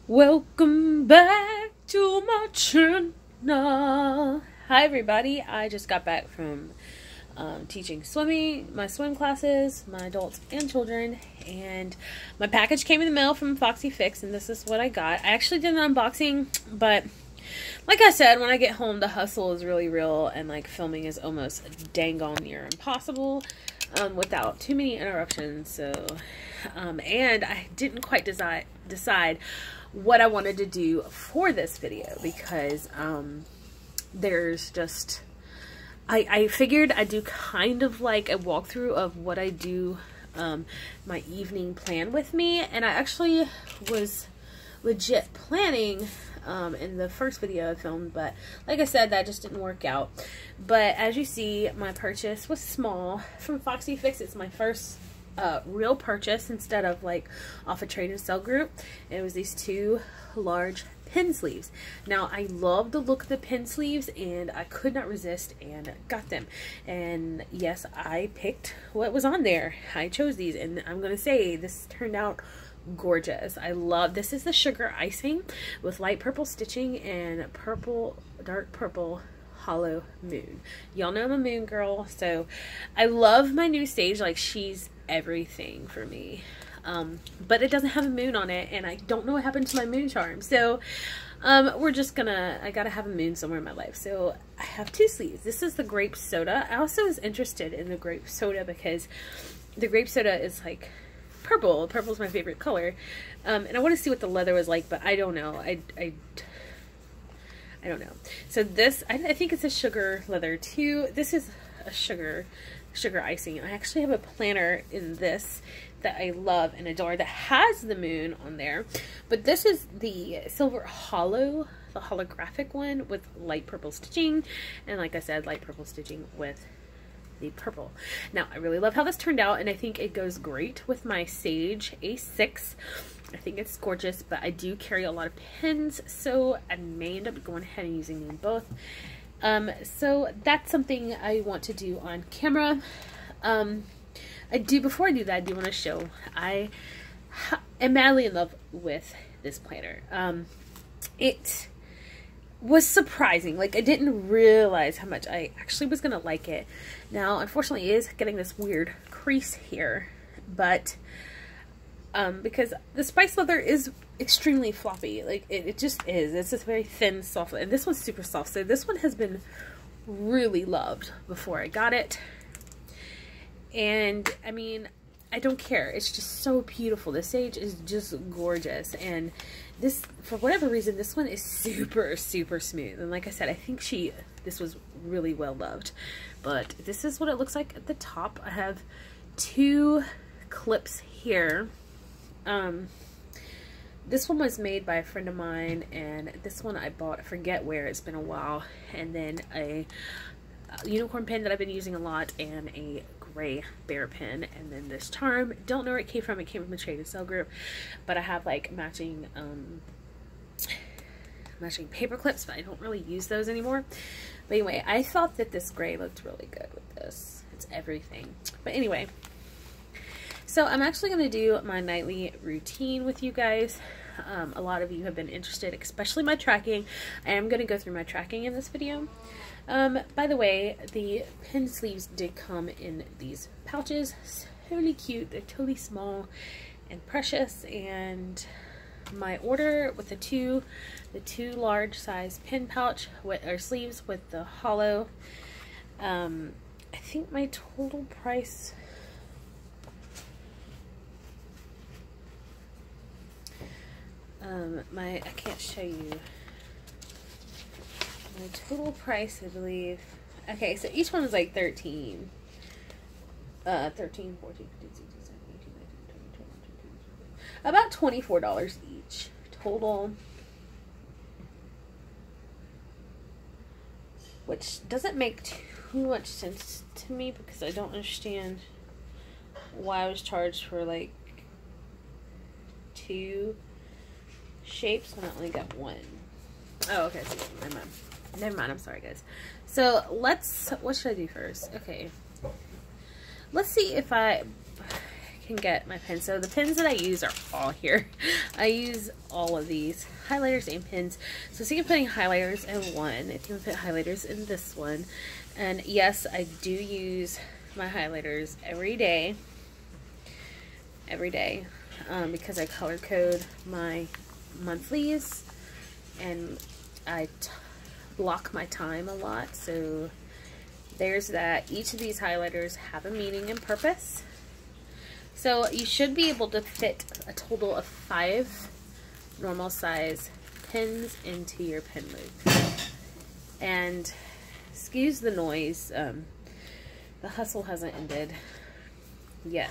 Welcome back to my channel. Hi everybody, I just got back from teaching swimming, my swim classes, my adults and children, and my package came in the mail from Foxy Fix, and this is what I got. I actually did an unboxing, but like I said, when I get home, the hustle is really real, and like filming is almost dang on near impossible without too many interruptions. So, and I didn't quite decide what I wanted to do for this video because there's just I figured I'd do kind of like a walkthrough of what I do my evening plan with me, and I actually was legit planning in the first video I filmed, but like I said, that just didn't work out. But as you see, my purchase was small from Foxy Fix. It's my first real purchase instead of like off a trade and sell group. It was these two large pin sleeves. Now I love the look of the pin sleeves and I could not resist and got them. And yes, I picked what was on there. I chose these, and I'm gonna say this turned out gorgeous. I love this. Is the sugar icing with light purple stitching and dark purple hollow moon. Y'all know I'm a moon girl, so I love my new sage. Like, she's everything for me, but it doesn't have a moon on it, and I don't know what happened to my moon charm. So we're just gonna, I gotta have a moon somewhere in my life. So I have two sleeves. This is the grape soda. I also was interested in the grape soda because the grape soda is like purple. Purple is my favorite color, and I want to see what the leather was like, but I don't know. I don't know. So this, I think it's a sugar leather too. This is a sugar icing. I actually have a planner in this that I love and adore that has the moon on there, but this is the silver hollow, the holographic one with light purple stitching, and like I said, light purple stitching with the purple. Now I really love how this turned out, and I think it goes great with my Sage A6. I think it's gorgeous, but I do carry a lot of pins, so I may end up going ahead and using them both. So that's something I want to do on camera. Before I do that, I do want to show I am madly in love with this planner. It was surprising. Like, I didn't realize how much I actually was gonna like it. Now, unfortunately, it is getting this weird crease here, but because the spice leather is extremely floppy. Like, it just is. It's just very thin, soft, and this one's super soft. So this one has been really loved before I got it. And I mean, I don't care. It's just so beautiful. The Sage is just gorgeous. And this, for whatever reason, this one is super, super smooth. And like I said, I think this was really well loved. But this is what it looks like at the top. I have two clips here. This one was made by a friend of mine, and this one I bought, I forget where, it's been a while. And then a unicorn pin that I've been using a lot, and a gray bear pin, and then this charm. Don't know where it came from. It came from a trade and sell group, but I have like matching paper clips, but I don't really use those anymore. But anyway, I thought that this gray looked really good with this. It's everything. But anyway, so I'm actually going to do my nightly routine with you guys. A lot of you have been interested, especially my tracking. I am going to go through my tracking in this video. By the way, the pin sleeves did come in these pouches. Totally cute. They're totally small and precious. And my order with the two large size pin pouch or sleeves with the hollow. I think my total price, I can't show you my total price, I believe. Okay, so each one was like 13, 14, 15, 16, 17, 18, 19, 20, 21, 22, about $24 each total, which doesn't make too much sense to me because I don't understand why I was charged for like two shapes when I only got one. Oh, okay, so never mind, I'm sorry guys. So what should I do first? Okay, let's see if I can get my pens. So the pens that I use are all here. I use all of these highlighters and pens. So see, I'm putting highlighters in one. If you want to put highlighters in this one. And yes, I do use my highlighters every day. Because I color code my monthlies and I block my time a lot. So there's that. Each of these highlighters have a meaning and purpose. So you should be able to fit a total of 5 normal size pens into your pen loop. And excuse the noise, the hustle hasn't ended yet.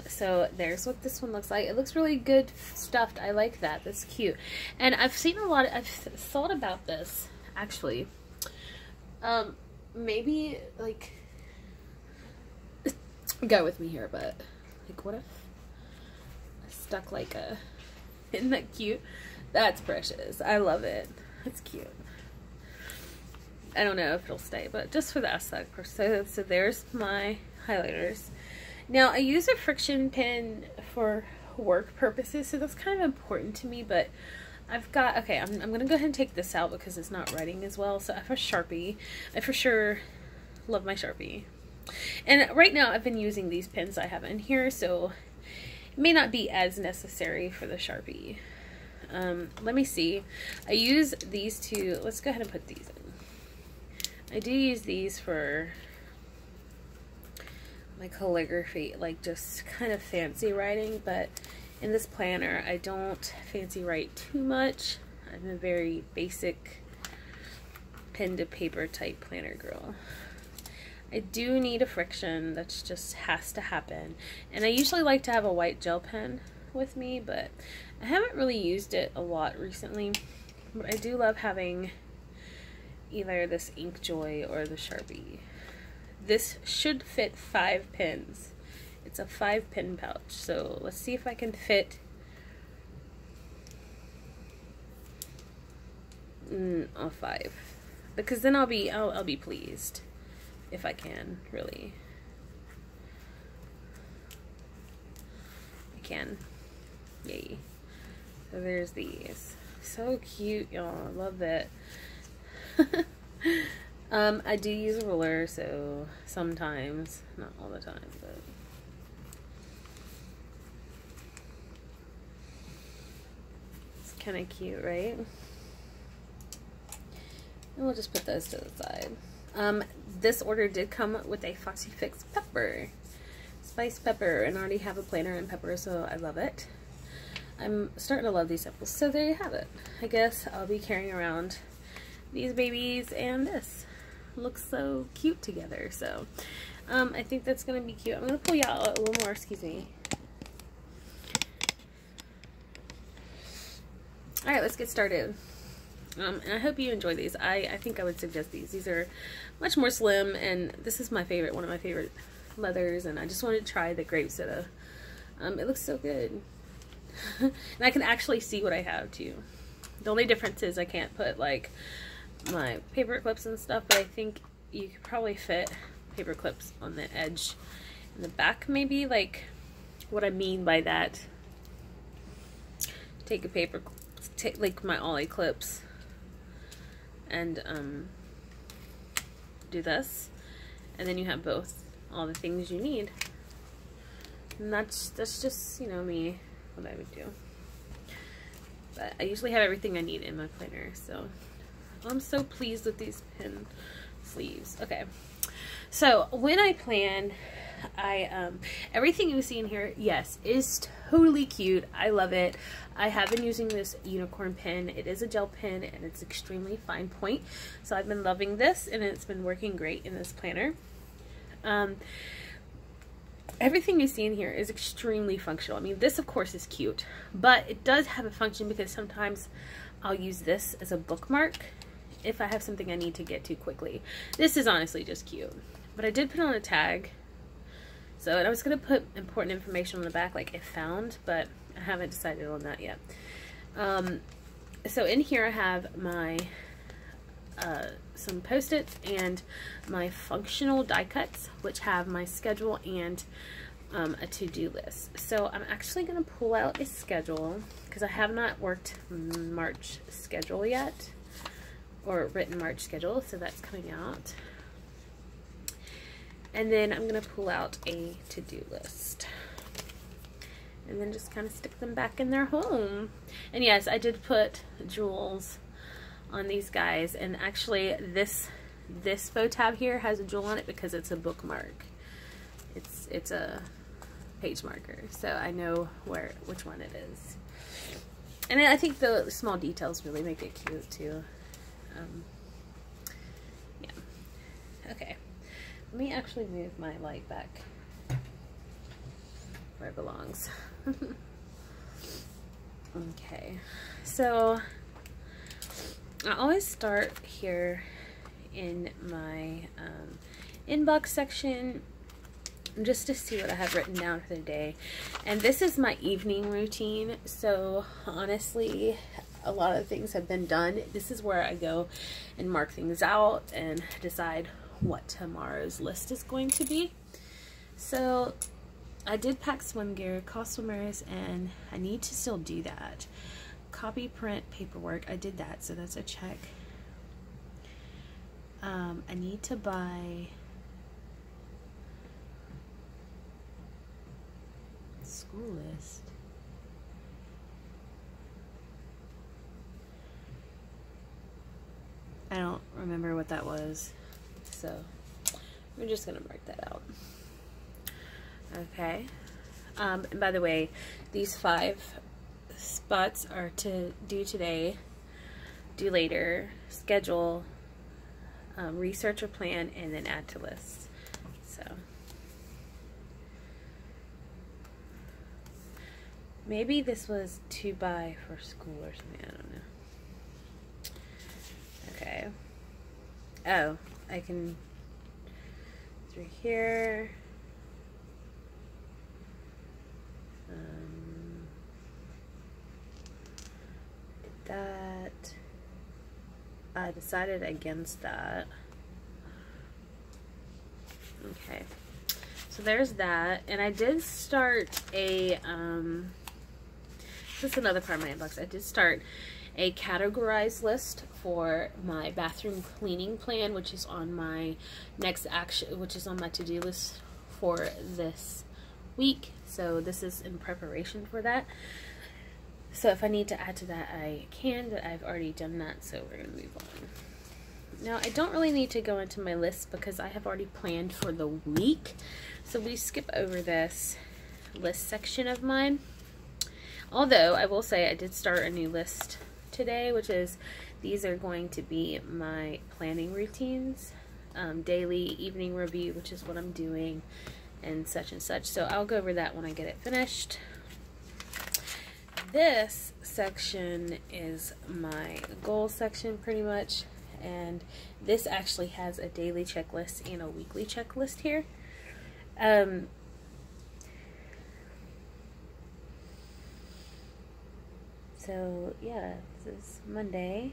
So there's what this one looks like. It looks really good stuffed. I like that. That's cute. And I've seen a lot, I've thought about this actually. Maybe like, go with me here, but like, what if I stuck like a, isn't that cute? That's precious. I love it. That's cute. I don't know if it'll stay, but just for the aesthetic. So there's my highlighters. Now I use a friction pen for work purposes, so that's kind of important to me, but I've got, okay, I'm gonna go ahead and take this out because it's not writing as well. So I have a Sharpie. I for sure love my Sharpie. And right now I've been using these pens I have in here, so it may not be as necessary for the Sharpie. Let me see. I use these two. Let's go ahead and put these in. I do use these for my calligraphy, like just kind of fancy writing, but in this planner I don't fancy write too much. I'm a very basic pen to paper type planner girl. I do need a friction. That's just has to happen, and I usually like to have a white gel pen with me, but I haven't really used it a lot recently. But I do love having either this Inkjoy or the Sharpie. This should fit 5 pens. It's a 5 pen pouch. So let's see if I can fit all 5, because then I'll be pleased if I can, really. I can. Yay. So there's these. So cute, y'all. I love it. I do use a ruler, so sometimes, not all the time, but it's kind of cute, right? And we'll just put those to the side. This order did come with a Foxy Fix pepper, spice pepper, and I already have a planner in pepper, so I love it. I'm starting to love these apples, so there you have it. I guess I'll be carrying around these babies and this. Looks so cute together, so I think that's gonna be cute. I'm gonna pull you out a little more, excuse me. Alright, let's get started. And I hope you enjoy these. I think I would suggest these. These are much more slim, and this is my favorite, one of my favorite leathers, and I just wanted to try the grape soda. It looks so good. And I can actually see what I have too. The only difference is I can't put like my paper clips and stuff, but I think you could probably fit paper clips on the edge in the back, maybe. Like, what I mean by that, take a paper, take like my ollie clips and do this, and then you have both, all the things you need. And that's just, you know, me, what I would do. But I usually have everything I need in my planner, so I'm so pleased with these pen sleeves. Okay, so when I plan, everything you see in here, yes, is totally cute. I love it. I have been using this unicorn pen. It is a gel pen, and it's extremely fine point. So I've been loving this, and it's been working great in this planner. Everything you see in here is extremely functional. I mean, this of course is cute, but it does have a function because sometimes I'll use this as a bookmark if I have something I need to get to quickly. This is honestly just cute, but I did put on a tag. So, and I was going to put important information on the back, like if found, but I haven't decided on that yet. So in here I have my some Post-its and my functional die cuts, which have my schedule and a to-do list. So I'm actually going to pull out a schedule because I have not worked March schedule yet, or written March schedule, so that's coming out. And then I'm going to pull out a to-do list and then just kind of stick them back in their home. And yes, I did put jewels on these guys, and actually this faux tab here has a jewel on it because it's a bookmark. It's a page marker, so I know which one it is. And I think the small details really make it cute too. Yeah. Okay. Let me actually move my light back where it belongs. Okay. So I always start here in my inbox section just to see what I have written down for the day. And this is my evening routine, so honestly a lot of things have been done. This is where I go and mark things out and decide what tomorrow's list is going to be. So I did pack swim gear, call swimmers, and I need to still do that. Copy, print, paperwork, I did that, so that's a check. I need to buy school list. I don't remember what that was, so we're just gonna mark that out. Okay. And by the way, these 5 spots are to do today, do later, schedule, research or plan, and then add to lists. So maybe this was to buy for school or something, I don't know. Okay. Oh, I can through here. Did that. I decided against that. Okay. So there's that. And I did start a, this is another part of my inbox. I did start a categorized list for my bathroom cleaning plan, which is on my next action, which is on my to-do list for this week. So this is in preparation for that. So if I need to add to that, I can, but I've already done that, so we're gonna move on. Now I don't really need to go into my list because I have already planned for the week. So we skip over this list section of mine. Although I will say I did start a new list today, which is, these are going to be my planning routines, daily, evening review, which is what I'm doing, and such and such. So I'll go over that when I get it finished. This section is my goal section pretty much, and this actually has a daily checklist and a weekly checklist here. So yeah, this is Monday,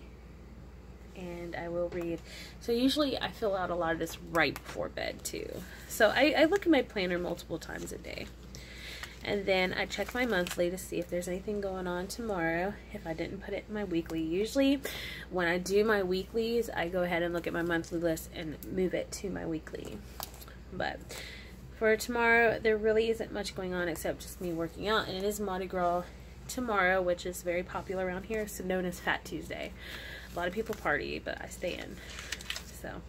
and I will read. So usually I fill out a lot of this right before bed too. So I look at my planner multiple times a day. And then I check my monthly to see if there's anything going on tomorrow, if I didn't put it in my weekly. Usually when I do my weeklies, I go ahead and look at my monthly list and move it to my weekly. But for tomorrow, there really isn't much going on except just me working out. And it is Mardi Gras tomorrow, which is very popular around here, so known as Fat Tuesday. A lot of people party, but I stay in. So,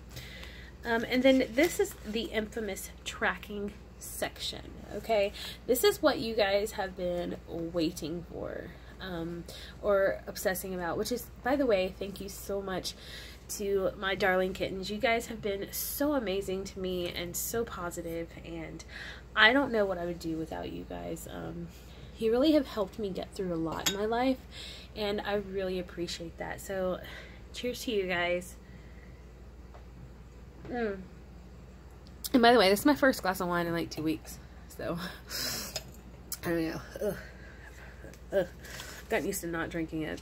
and then this is the infamous tracking section. Okay, this is what you guys have been waiting for, or obsessing about, which is, by the way, thank you so much to my darling kittens. You guys have been so amazing to me and so positive, and I don't know what I would do without you guys. You really have helped me get through a lot in my life, and I really appreciate that. So cheers to you guys. And by the way, this is my first glass of wine in like 2 weeks, so I don't know. Gotten used to not drinking it.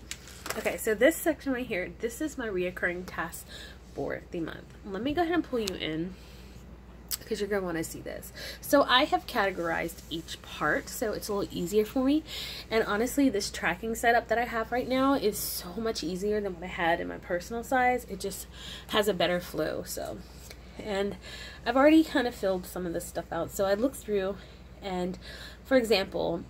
Okay, so this section right here, this is my reoccurring task for the month. Let me go ahead and pull you in, because you're going to want to see this. So I have categorized each part, so it's a little easier for me. And honestly, this tracking setup that I have right now is so much easier than what I had in my personal size. It just has a better flow. So, and I've already kind of filled some of this stuff out. So I looked through, and for example,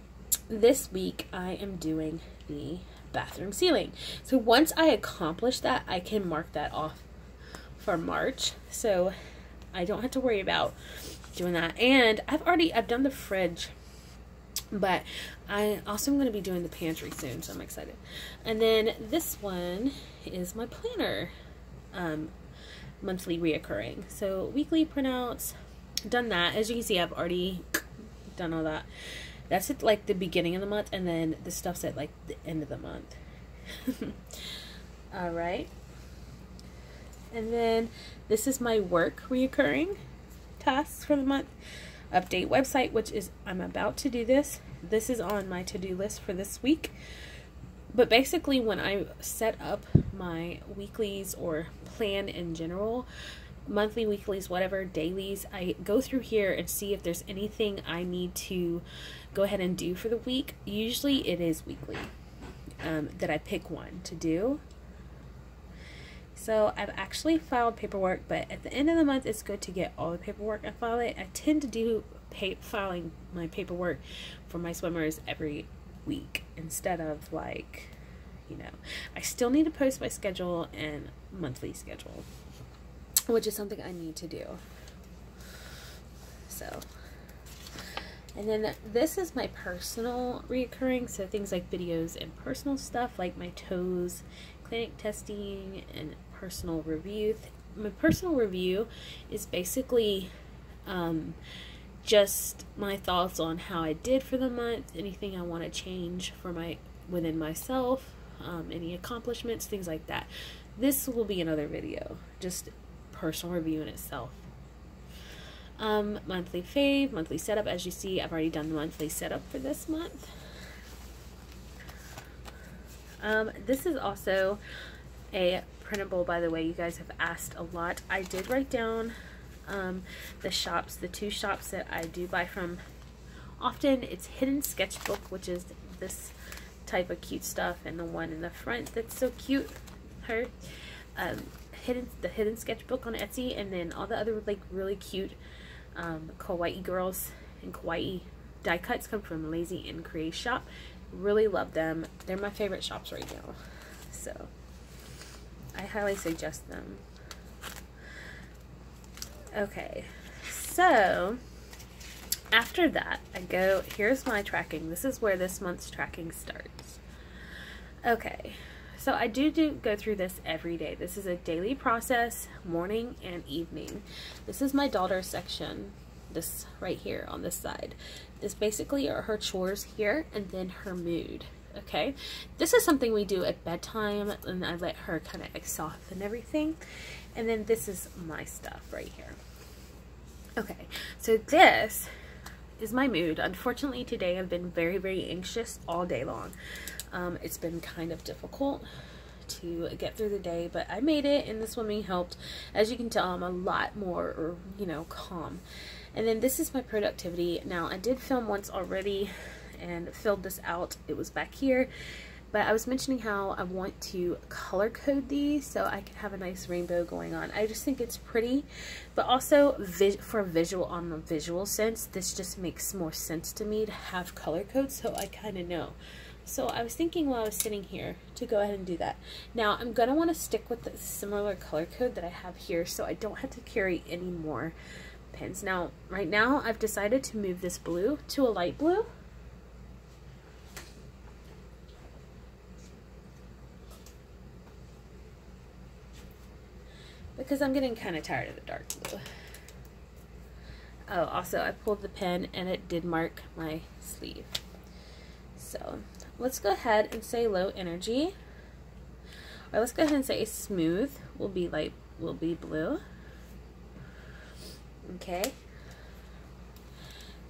this week I am doing the bathroom ceiling. So once I accomplish that, I can mark that off for March. So I don't have to worry about doing that. And I've done the fridge, but I also am going to be doing the pantry soon, so I'm excited. And then this one is my planner, monthly reoccurring. So weekly printouts, done that. As you can see, I've already done all that. That's at like the beginning of the month, and then the stuff's at like the end of the month. All right. And then this is my work reoccurring tasks for the month. Update website, which is, I'm about to do this. This is on my to-do list for this week. But basically when I set up my weeklies or plan in general, monthly, weeklies, whatever, dailies, I go through here and see if there's anything I need to go ahead and do for the week. Usually it is weekly that I pick one to do. So I've actually filed paperwork, but at the end of the month, it's good to get all the paperwork. I tend to do filing my paperwork for my swimmers every week instead of like, you know, I still need to post my schedule and monthly schedule, which is something I need to do. So, and then this is my personal reoccurring, so things like videos and personal stuff like my toes, clinic testing, and personal review. My personal review is basically just my thoughts on how I did for the month, anything I want to change for within myself, any accomplishments, things like that. This will be another video, just personal review in itself. Monthly fave, monthly setup. As you see, I've already done the monthly setup for this month. This is also a printable, by the way. You guys have asked a lot. I did write down the two shops that I do buy from often. It's HiddenSketchbook, which is this type of cute stuff, and the one in the front that's so cute, the HiddenSketchbook on Etsy, and then all the other like really cute kawaii girls and kawaii die cuts come from Laznycreashop. Really love them. They're my favorite shops right now, so I highly suggest them. Okay, so after that here's my tracking. This is where this month's tracking starts. Okay, so I do go through this every day. This is a daily process, morning and evening. This is my daughter's section, this right here on this side. This basically are her chores here, and then her mood. Okay, this is something we do at bedtime, and I let her kind of soften everything. And then this is my stuff right here. Okay, so this is my mood. Unfortunately, today I've been very, very anxious all day long. It's been kind of difficult to get through the day, but I made it, and the swimming helped. As you can tell, I'm a lot more, calm. And then this is my productivity. Now, I did film once already and filled this out. It was back here, but I was mentioning how I want to color code these so I can have a nice rainbow going on. I just think it's pretty, but also for visual, on the visual sense, this just makes more sense to me to have color code, so I kind of know. So I was thinking while I was sitting here to go ahead and do that. Now I'm going to want to stick with the similar color code that I have here so I don't have to carry any more pens. Now, right now I've decided to move this blue to a light blue. Because I'm getting kind of tired of the dark blue. Oh, also I pulled the pen and it did mark my sleeve. So let's go ahead and say low energy. Or let's go ahead and say smooth will be blue. Okay.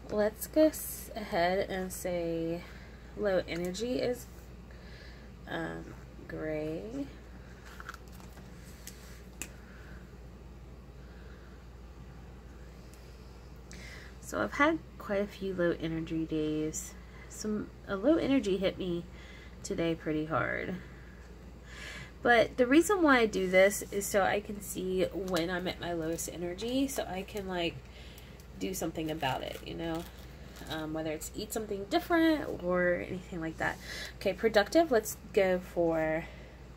Let's go ahead and say low energy is gray. So I've had quite a few low energy days. A low energy hit me today pretty hard. But the reason why I do this is so I can see when I'm at my lowest energy, so I can like do something about it, you know, whether it's eat something different or anything like that. Okay, productive, let's go for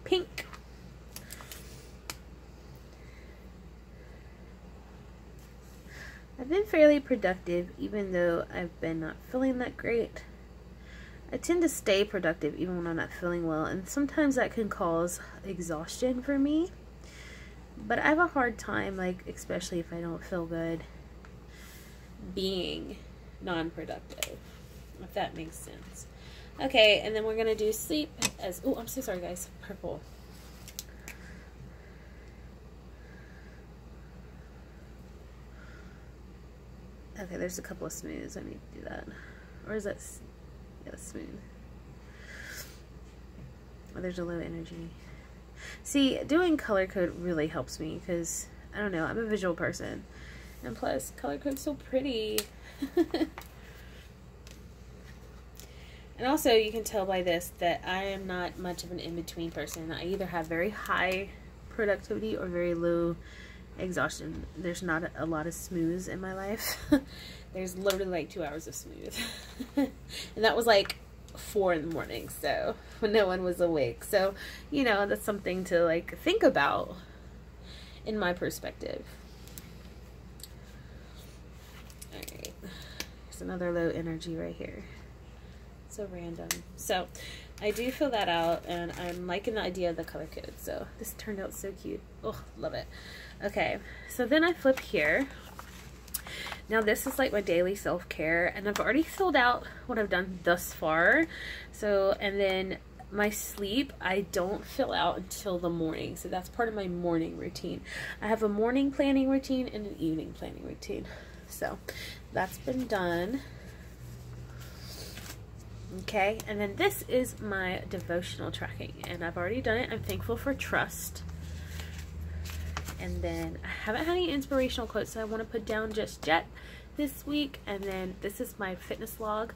pink. I've been fairly productive even though I've been not feeling that great. I tend to stay productive even when I'm not feeling well, and sometimes that can cause exhaustion for me. But I have a hard time, like, especially if I don't feel good, being non-productive, if that makes sense. Okay, and then we're going to do sleep as, oh, I'm so sorry guys, purple. Okay, there's a couple of smooths, I need to do that. Or is that... yeah, smooth. Oh, there's a low energy. See, doing color code really helps me because, I don't know, I'm a visual person. And plus, color code's so pretty. And also, you can tell by this that I am not much of an in-between person. I either have very high productivity or very low exhaustion. There's not a lot of smooths in my life. There's literally like 2 hours of smooth. And that was like 4 in the morning, so when no one was awake. So, you know, that's something to like think about in my perspective. Alright, there's another low energy right here. So random. So I do fill that out, and I'm liking the idea of the color code. So this turned out so cute. Oh, love it. Okay, so then I flip here. Now this is like my daily self-care, and I've already filled out what I've done thus far. So, and then my sleep, I don't fill out until the morning. So that's part of my morning routine. I have a morning planning routine and an evening planning routine. So that's been done. Okay, and then this is my devotional tracking, and I've already done it. I'm thankful for trust. And then I haven't had any inspirational quotes that I want to put down just yet this week. And then this is my fitness log.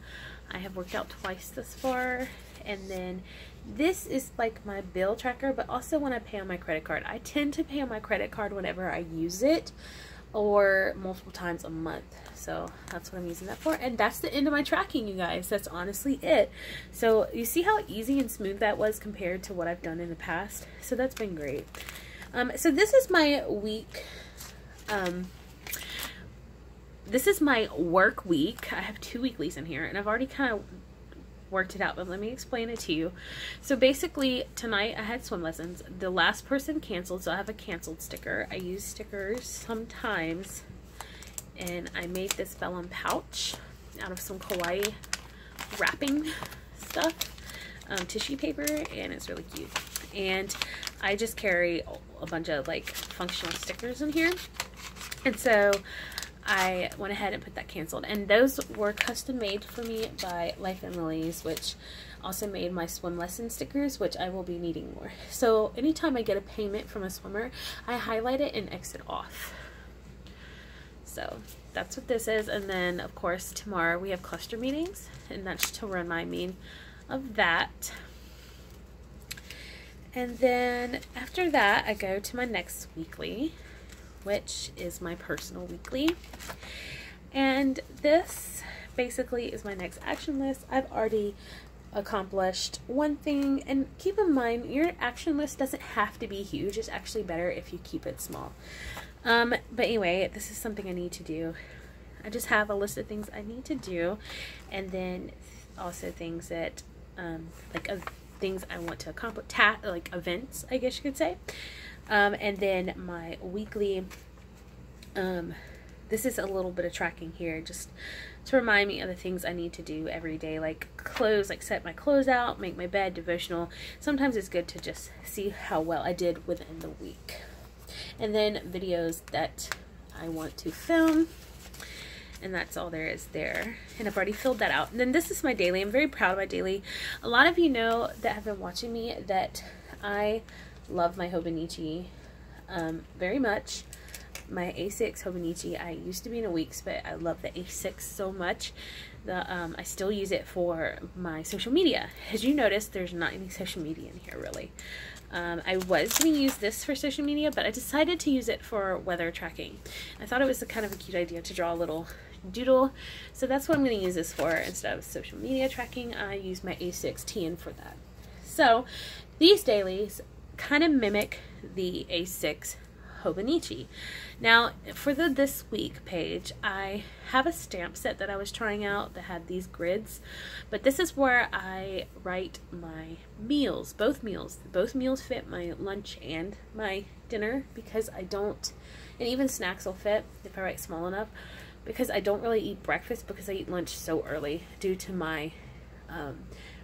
I have worked out twice thus far. And then this is like my bill tracker, but also when I pay on my credit card. I tend to pay on my credit card whenever I use it, or multiple times a month. So that's what I'm using that for. And that's the end of my tracking, you guys. That's honestly it. So you see how easy and smooth that was compared to what I've done in the past. So that's been great. So this is my week. This is my work week. I have 2 weeklies in here, and I've already kind of worked it out, but let me explain it to you. So basically tonight I had swim lessons. The last person canceled, so I have a canceled sticker. I use stickers sometimes, and I made this vellum pouch out of some kawaii wrapping stuff, tissue paper, and it's really cute. And I just carry a bunch of like functional stickers in here, and so I went ahead and put that canceled. And those were custom made for me by Life and Lilies, which also made my swim lesson stickers, which I will be needing more. So anytime I get a payment from a swimmer, I highlight it and exit off. So that's what this is. And then of course tomorrow we have cluster meetings, and that's to remind me of that. And then after that I go to my next weekly, which is my personal weekly. And this basically is my next action list. I've already accomplished one thing, and keep in mind your action list doesn't have to be huge. It's actually better if you keep it small. But anyway, this is something I need to do. I just have a list of things I need to do, and then also things that things I want to accomplish, like events, I guess you could say. And then my weekly, this is a little bit of tracking here just to remind me of the things I need to do every day, like clothes, like set my clothes out, make my bed, devotional. Sometimes it's good to just see how well I did within the week. And then videos that I want to film, and that's all there is there. And I've already filled that out. And then this is my daily. I'm very proud of my daily. A lot of you know that have been watching me that I love my Hobonichi very much. my A6 Hobonichi. I used to be in a weeks, but I love the A6 so much. I still use it for my social media. As you notice, there's not any social media in here really. I was going to use this for social media, but I decided to use it for weather tracking. I thought it was kind of a cute idea to draw a little doodle, so that's what I'm going to use this for. Instead of social media tracking, I use my A6 TN for that. So these dailies kind of mimic the A6 Hobonichi. Now for the this week page, I have a stamp set that I was trying out that had these grids, but this is where I write my meals. Both meals fit my lunch and my dinner, because I don't, and even snacks will fit if I write small enough, because I don't really eat breakfast because I eat lunch so early due to my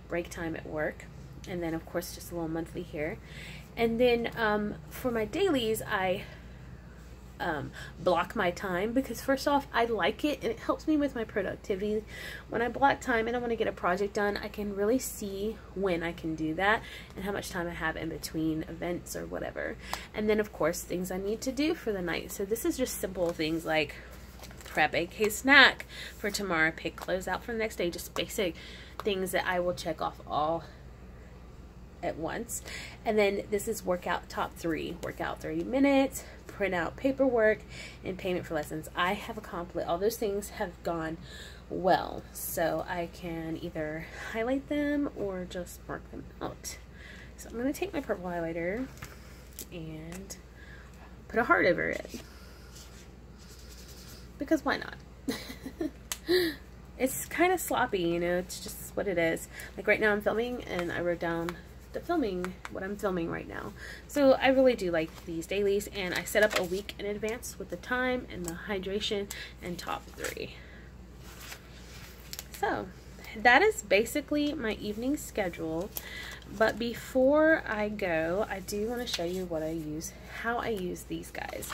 break time at work, and then of course just a little monthly here. And then for my dailies, I block my time, because first off, I like it and it helps me with my productivity. When I block time and I want to get a project done, I can really see when I can do that and how much time I have in between events or whatever. And then of course things I need to do for the night. So this is just simple things like prep a case snack for tomorrow, pick clothes out for the next day, just basic things that I will check off all at once. And then this is workout top 3, workout 30 minutes, print out paperwork, and payment for lessons. I have accomplished all those things, have gone well, so I can either highlight them or just mark them out. So I'm going to take my purple highlighter and put a heart over it, because why not? It's kind of sloppy, you know, it's just what it is. Like right now I'm filming and I wrote down what I'm filming right now. So I really do like these dailies, and I set up a week in advance with the time and the hydration and top 3. So that is basically my evening schedule. But before I go, I do want to show you what I use, how I use these guys.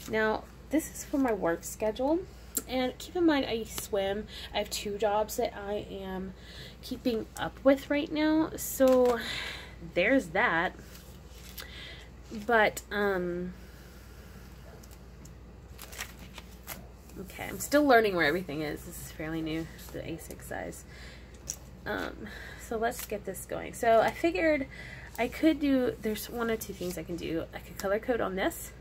Now this is for my work schedule, and keep in mind I swim. I have 2 jobs that I am keeping up with right now, so there's that. But okay, I'm still learning where everything is. This is fairly new, the A6 size. So let's get this going. So I figured I could do, there's 1 or 2 things I can do. I could color code on this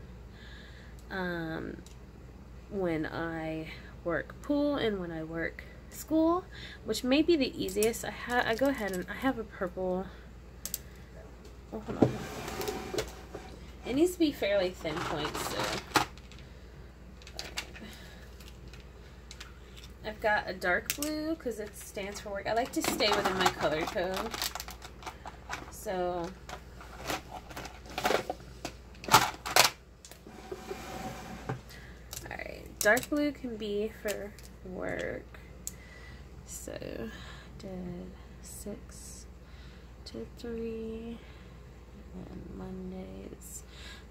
when I work pool and when I work school, which may be the easiest. I go ahead and I have a purple. Oh, hold on. It needs to be fairly thin points, so I've got a dark blue because it stands for work. I like to stay within my color code. So alright, dark blue can be for work. So did 6 to 3, and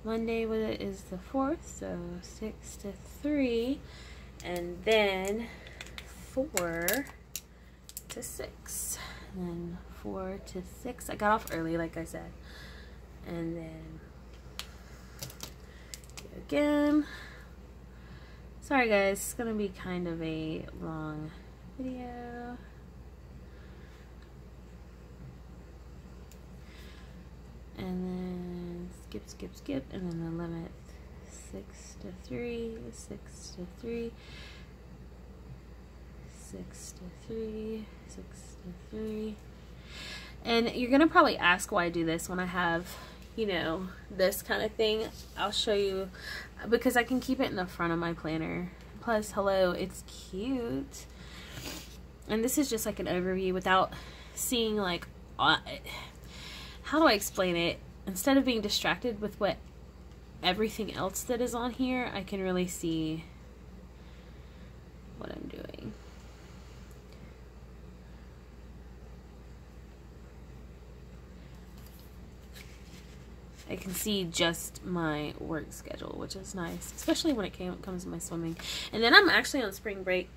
Monday is the 4th, so 6 to 3, and then 4 to 6, and then 4 to 6. I got off early, like I said, and then again. Sorry guys, it's gonna be kind of a long video. And then skip, and then the 11th, 6 to 3, 6 to 3, 6 to 3, 6 to 3. And you're gonna probably ask why I do this when I have, you know, this kind of thing. I'll show you, because I can keep it in the front of my planner. Plus, hello, it's cute. And this is just like an overview without seeing like, how do I explain it? Instead of being distracted with what everything else that is on here, I can really see what I'm doing. I can see just my work schedule, which is nice, especially when it comes to my swimming. And then I'm actually on spring break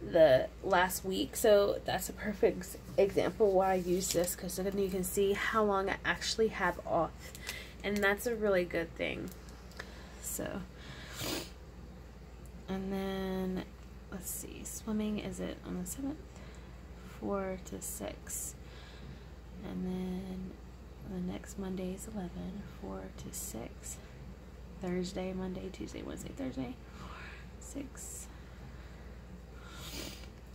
the last week, so that's a perfect example why I use this, because then you can see how long I actually have off, and that's a really good thing. So And then, let's see, swimming is it on the 7th? 4 to 6. And then the next Monday is 11, 4 to 6. Thursday, Monday, Tuesday, Wednesday, Thursday, 4, 6.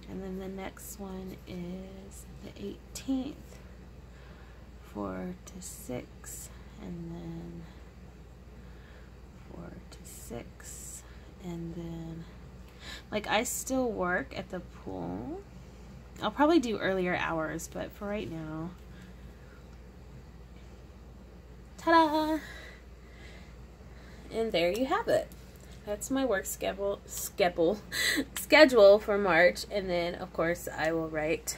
And then the next one is the 18th, 4 to 6. And then 4 to 6. And then, like, I still work at the pool. I'll probably do earlier hours, but for right now, ta-da! And there you have it. That's my work schedule for March. And then, of course, I will write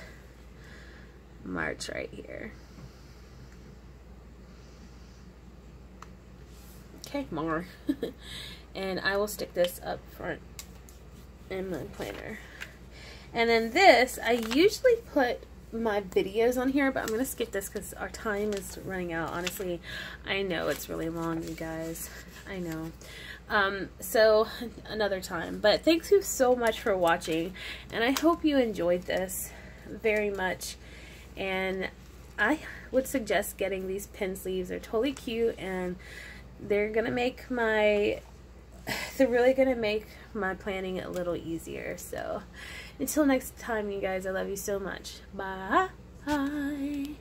March right here. Okay, more. And I will stick this up front in my planner. And then this, I usually put my videos on here, but I'm going to skip this because our time is running out. Honestly, I know it's really long, you guys. I know. So another time. But thanks you so much for watching. And I hope you enjoyed this very much. And I would suggest getting these pin sleeves. They're totally cute, and they're going to make my... They're really going to make my planning a little easier. So until next time, you guys, I love you so much. Bye.